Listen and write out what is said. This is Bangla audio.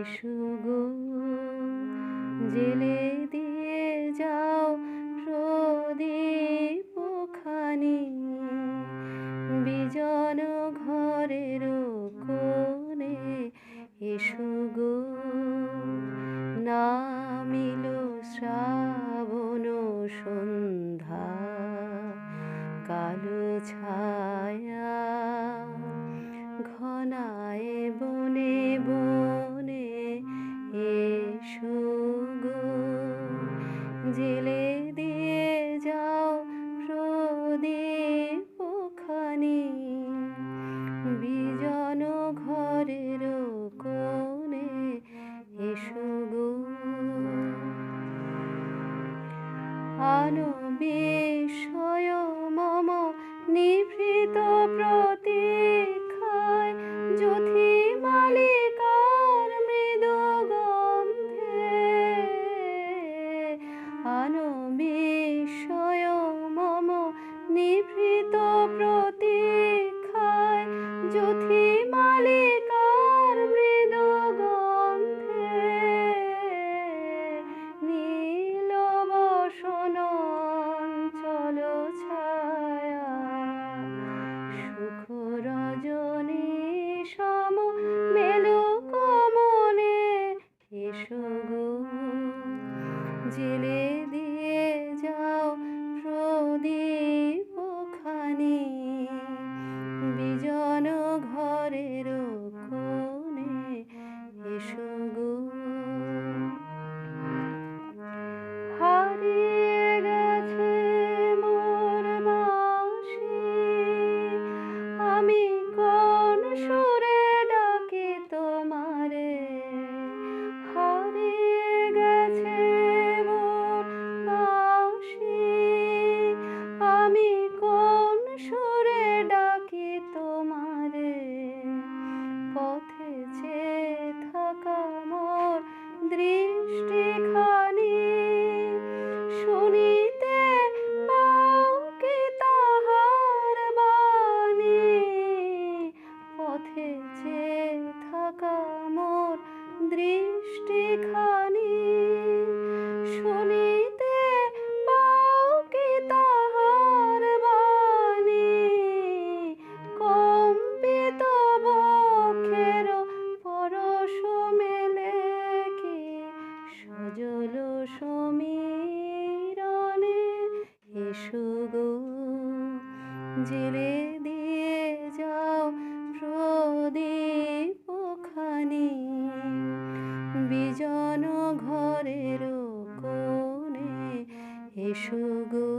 এসো গো জেলে দিয়ে যাও প্রদীপ খানি বিজন ঘরের কোণে। এসো গো নামিল শ্রাবণ সন্ধ্যা কালো ছায়া ঘনায় বনে বনে। এসো গো জেলে দিয়ে যাও প্রদীপ খানি বিজন ঘরের কোণে। এসো গো আনো বিস্ময় মম নিভৃত প্রতীক্ষায় যুথি মালিকার মৃদু গন্ধে। আনো বিস্ময় মম নিভৃত প্রতীক্ষায় যুথি মালিকার মৃদু গন্ধে। নীল বসন অঞ্চল ছায়া সুখ রজনী সম মেলুক মনে। এসো গো জেলে দিয়ে যাও প্রদীপ খানি বিজন ঘরের কোণে। এসো গো হারিয়ে গেছে মোর বাঁশি আমি কোন সুরে ডাকি তোমারে। হারিয়ে গেছে মোর বাঁশি আমি কোন সুরে ডাকি তোমারে। পথে চেয়ে থাকা মোর দৃষ্টিখানি শুনিতে পাও কি তাহার বাণী। পথে চেয়ে থাকা মোর দৃষ্টিখানি শুনিতে পাও কি তাহার বাণী। কম্পিত বক্ষের পরশ মেলে কি সজল সমীরণে। এসো গো জেলে দিয়ে যাও প্রদীপ খানি বিজন ঘরের কোণে। এসো গো